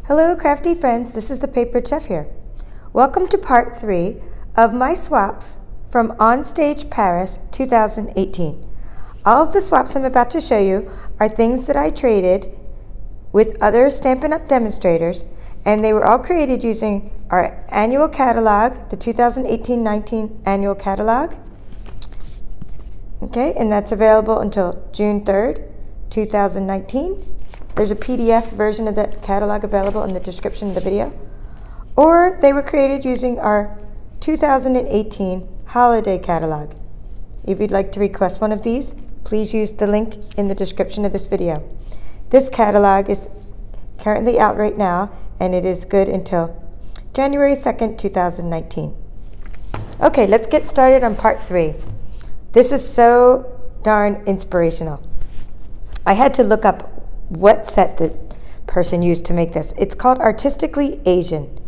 Hello crafty friends, this is the Paper Chef here. Welcome to part 3 of my swaps from Onstage Paris 2018. All of the swaps I'm about to show you are things that I traded with other Stampin' Up! Demonstrators, and they were all created using our annual catalog, the 2018-19 annual catalog. Okay, and that's available until June 3rd, 2019. There's a PDF version of that catalog available in the description of the video. Or they were created using our 2018 holiday catalog. If you'd like to request one of these, please use the link in the description of this video. This catalog is currently out right now, and it is good until January 2nd, 2019. Okay, let's get started on part 3. This is so darn inspirational. I had to look up what set the person used to make this. It's called Artistically Asian,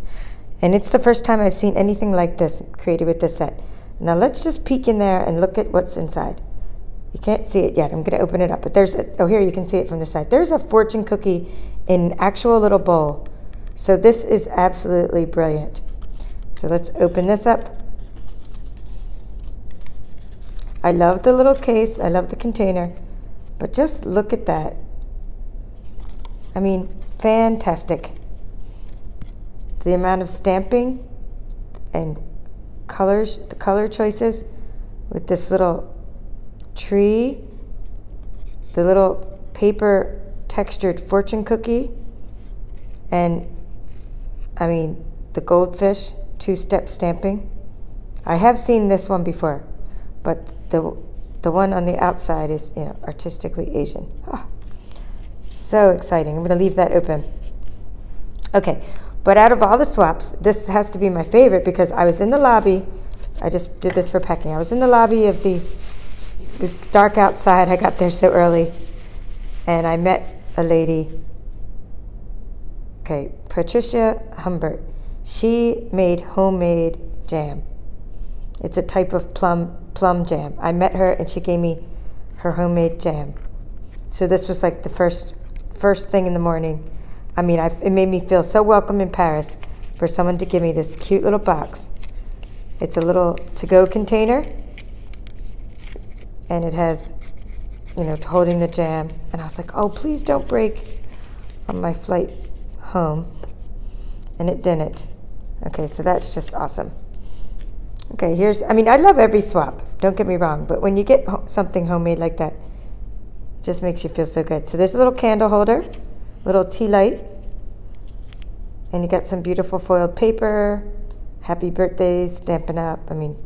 and it's the first time I've seen anything like this created with this set. Now let's just peek in there and look at what's inside. You can't see it yet. I'm going to open it up, but there's oh, here you can see it from the side. There's a fortune cookie in an actual little bowl. So this is absolutely brilliant. So let's open this up. I love the little case. I love the container, but just look at that. I mean, fantastic. The amount of stamping and colors, the color choices with this little tree, the little paper textured fortune cookie, and I mean, the goldfish two-step stamping. I have seen this one before, but the one on the outside is, you know, Artistically Asian. Oh. So exciting. I'm going to leave that open. Okay, but out of all the swaps, this has to be my favorite because I was in the lobby. I just did this for packing. I was in the lobby of it was dark outside. I got there so early, and I met a lady. Okay, Patricia Humbert. She made homemade jam. It's a type of plum jam. I met her, and she gave me her homemade jam. So this was like the first thing in the morning. I mean, it made me feel so welcome in Paris for someone to give me this cute little box. It's a little to-go container, and it has, you know, holding the jam. And I was like, oh, please don't break on my flight home. And it didn't. Okay, so that's just awesome. Okay, I mean, I love every swap, don't get me wrong, but when you get something homemade like that, it just makes you feel so good. So there's a little candle holder, little tea light, and you got some beautiful foiled paper, happy birthdays, Stampin' Up. I mean,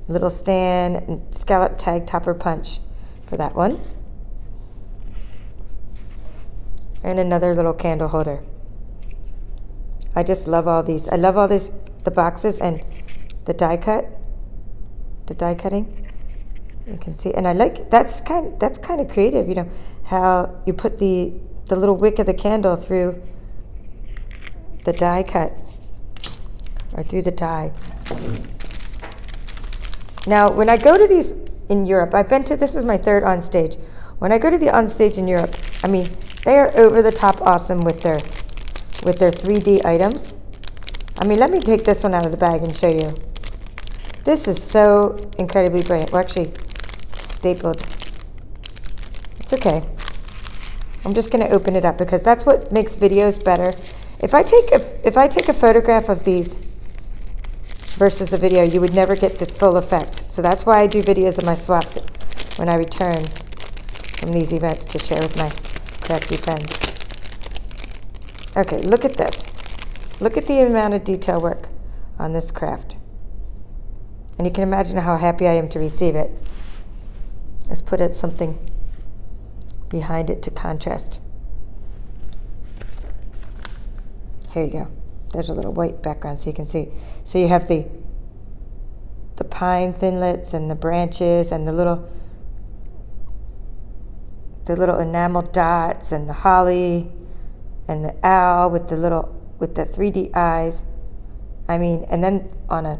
little stand and scallop tag topper punch for that one. And another little candle holder. I just love all these. I love all the boxes and the die cutting. You can see, and I like that's kind of creative, you know, how you put the little wick of the candle through the die cut or through the die. Now, when I go to these in Europe, I've been to, this is my third on stage. When I go to the on stage in Europe, I mean, they are over the top awesome with their 3D items. I mean, let me take this one out of the bag and show you. This is so incredibly brilliant. Well, actually, stapled. It's okay. I'm just going to open it up because that's what makes videos better. If I take a photograph of these versus a video, you would never get the full effect. So that's why I do videos of my swaps when I return from these events to share with my crafty friends. Okay, look at this. Look at the amount of detail work on this craft. And you can imagine how happy I am to receive it. Let's put something behind it to contrast. Here you go. There's a little white background so you can see. So you have the pine thinlits and the branches and the little enamel dots and the holly and the owl with the 3D eyes. I mean, and then on a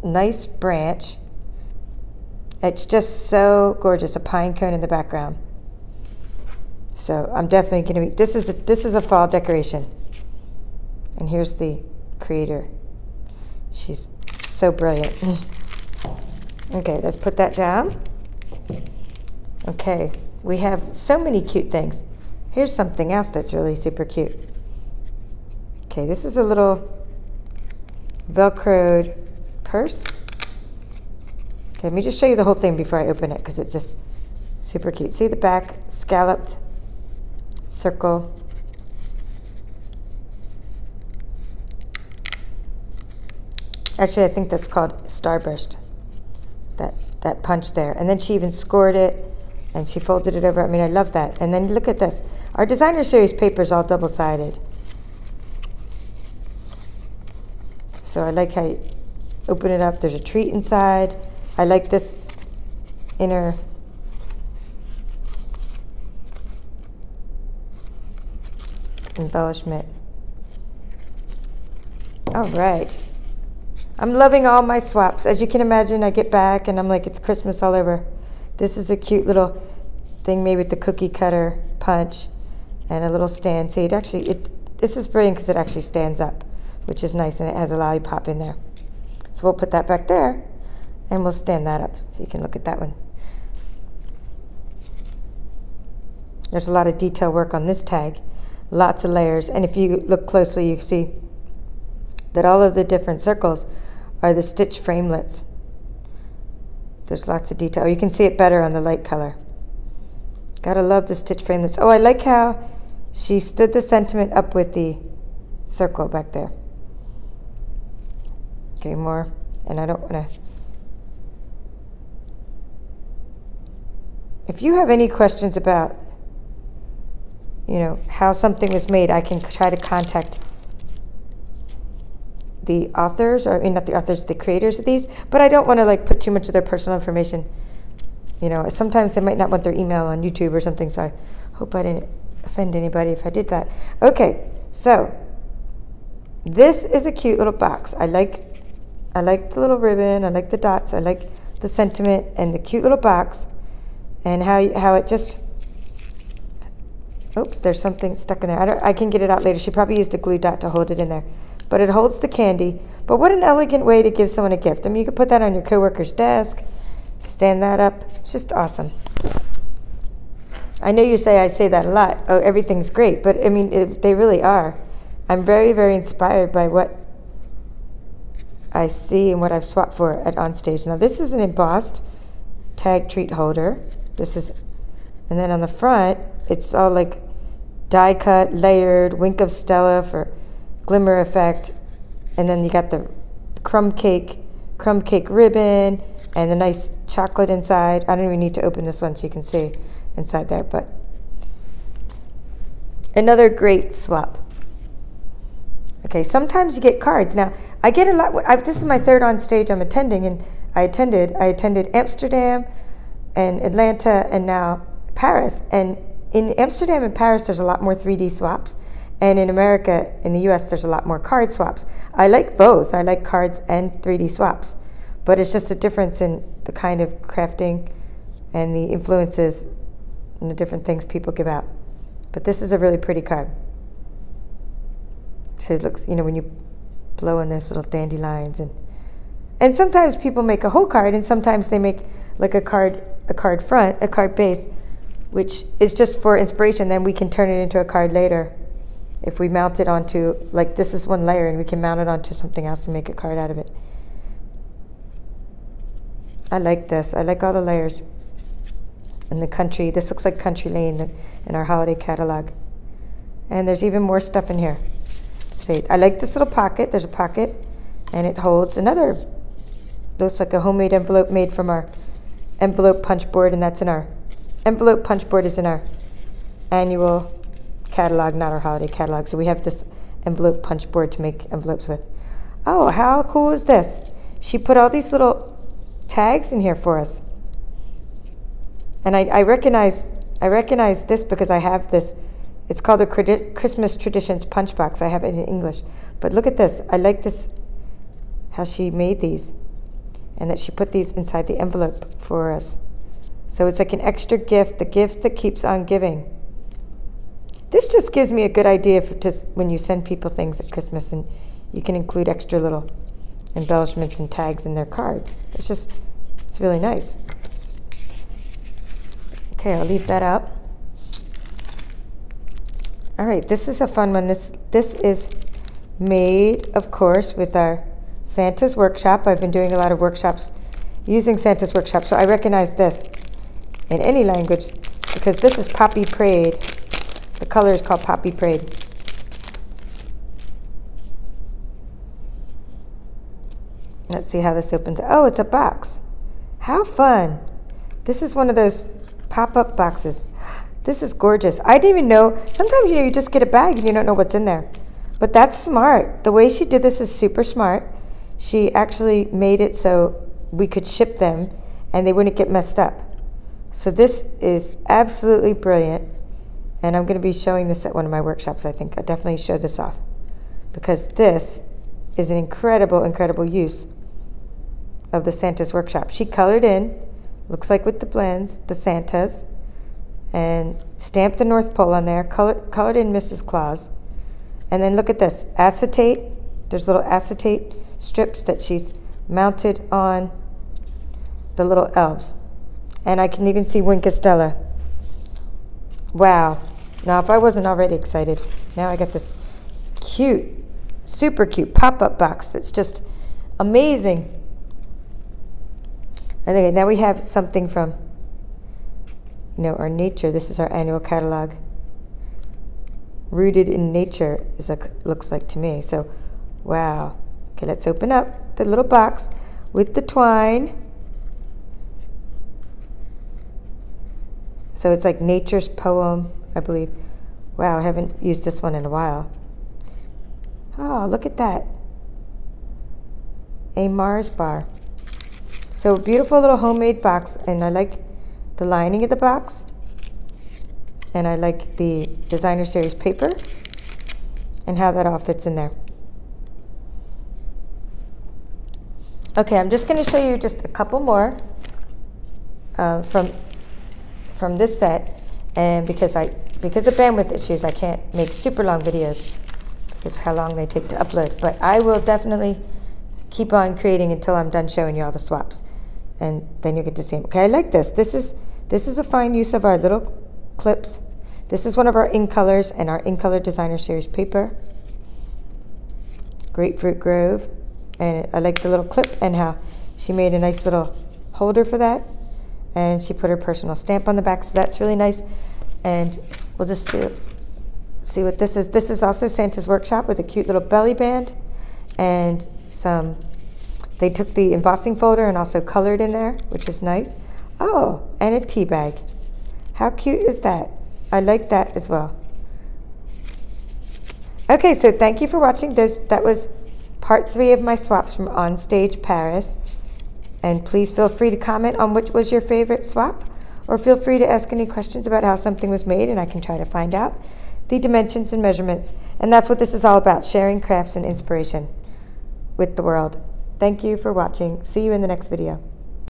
nice branch, it's just so gorgeous, a pine cone in the background. So I'm definitely going to be, this is a fall decoration. And here's the creator. She's so brilliant. Okay, let's put that down. Okay, we have so many cute things. Here's something else that's really super cute. Okay, this is a little Velcroed purse. Okay, let me just show you the whole thing before I open it because it's just super cute. See the back scalloped circle. Actually, I think that's called starburst. That punch there. And then she even scored it and she folded it over. I mean, I love that. And then look at this. Our designer series paper is all double-sided. So I like how you open it up. There's a treat inside. I like this inner embellishment. All right. I'm loving all my swaps. As you can imagine, I get back and I'm like, it's Christmas all over. This is a cute little thing made with the cookie cutter punch and a little stand. See, this is brilliant because it actually stands up, which is nice, and it has a lollipop in there. So we'll put that back there and we'll stand that up so you can look at that one. There's a lot of detail work on this tag, lots of layers, and if you look closely, you see that all of the different circles are the stitch framelets. There's lots of detail. You can see it better on the light color. Gotta love the stitch framelets. Oh, I like how she stood the sentiment up with the circle back there. Okay, more, and I don't wanna. If you have any questions about, you know, how something was made, I can try to contact the authors, or not the authors, the creators of these, but I don't want to like put too much of their personal information. You know, sometimes they might not want their email on YouTube or something, so I hope I didn't offend anybody if I did that. Okay, so this is a cute little box. I like the little ribbon, I like the dots, I like the sentiment and the cute little box, and how it just, oops, there's something stuck in there. I can get it out later. She probably used a glue dot to hold it in there. But it holds the candy. But what an elegant way to give someone a gift. I mean, you could put that on your coworker's desk, stand that up. It's just awesome. I know I say that a lot. Oh, everything's great. But I mean, they really are. I'm very, very inspired by what I see and what I've swapped for at Onstage. Now, this is an embossed tag treat holder. And then on the front, it's all like die cut, layered, wink of Stella for glimmer effect, and then you got the crumb cake ribbon and the nice chocolate inside. I don't even need to open this one so you can see inside there, but another great swap. Okay, sometimes you get cards. Now, I get a lot. This is my third Onstage I'm attending, and I attended Amsterdam and Atlanta and now Paris. And in Amsterdam and Paris, there's a lot more 3D swaps. And in America, in the US, there's a lot more card swaps. I like both. I like cards and 3D swaps. But it's just a difference in the kind of crafting and the influences and the different things people give out. But this is a really pretty card. So it looks, you know, when you blow in those little dandelions. And sometimes people make a whole card, and sometimes they make like a card front, a card base, which is just for inspiration. Then we can turn it into a card later. If we mount it onto, like this is one layer, and we can mount it onto something else and make a card out of it. I like this. I like all the layers. And the country, this looks like Country Lane in our holiday catalog. And there's even more stuff in here. See, I like this little pocket. There's a pocket, and it holds another, looks like a homemade envelope made from our envelope punch board, and that's in our, envelope punch board is in our annual catalog, not our holiday catalog. So we have this envelope punch board to make envelopes with. Oh, how cool is this? She put all these little tags in here for us. And I recognize this because I have this. It's called a Christmas Traditions punch box. I have it in English. But look at this. I like this, how she made these, and that she put these inside the envelope for us. So it's like an extra gift, the gift that keeps on giving. This just gives me a good idea for just when you send people things at Christmas, and you can include extra little embellishments and tags in their cards. It's really nice. Okay, I'll leave that out. All right, this is a fun one. This is made, of course, with our Santa's Workshop. I've been doing a lot of workshops using Santa's Workshop, so I recognize this in any language because this is Poppy Parade. The color is called Poppy Parade. Let's see how this opens. Oh, it's a box. How fun. This is one of those pop-up boxes. This is gorgeous. I didn't even know. Sometimes you just get a bag and you don't know what's in there. But that's smart. The way she did this is super smart. She actually made it so we could ship them and they wouldn't get messed up. So this is absolutely brilliant. And I'm going to be showing this at one of my workshops, I think. I'll definitely show this off because this is an incredible, incredible use of the Santa's Workshop. She colored in, looks like with the blends, the Santas, and stamped the North Pole on there, colored in Mrs. Claus. And then look at this, acetate. There's little acetate strips that she's mounted on the little elves. And I can even see Winkestella. Wow. Now, if I wasn't already excited, now I got this cute, super cute pop-up box that's just amazing. Okay, now we have something from, our nature. This is our annual catalog. Rooted in nature is looks like to me. So, wow. Okay, let's open up the little box with the twine. So it's like nature's poem, I believe. Wow, I haven't used this one in a while. Oh, look at that. A Mars bar. So a beautiful little homemade box, and I like the lining of the box. And I like the designer series paper and how that all fits in there. Okay, I'm just going to show you just a couple more from this set, and because of bandwidth issues, I can't make super long videos because of how long they take to upload. But I will definitely keep on creating until I'm done showing you all the swaps, and then you get to see them. Okay, I like this. This is a fine use of our little clips. This is one of our In Colors and our In Color Designer Series paper. Grapefruit Grove, and I like the little clip and how she made a nice little holder for that. And she put her personal stamp on the back, so that's really nice. And we'll just see what this is. This is also Santa's Workshop with a cute little belly band and they took the embossing folder and also colored in there, which is nice. Oh, and a tea bag. How cute is that? I like that as well. Okay, so thank you for watching this. That was part 3 of my swaps from On Stage Paris. And please feel free to comment on which was your favorite swap, or feel free to ask any questions about how something was made, and I can try to find out the dimensions and measurements. And that's what this is all about, sharing crafts and inspiration with the world. Thank you for watching. See you in the next video.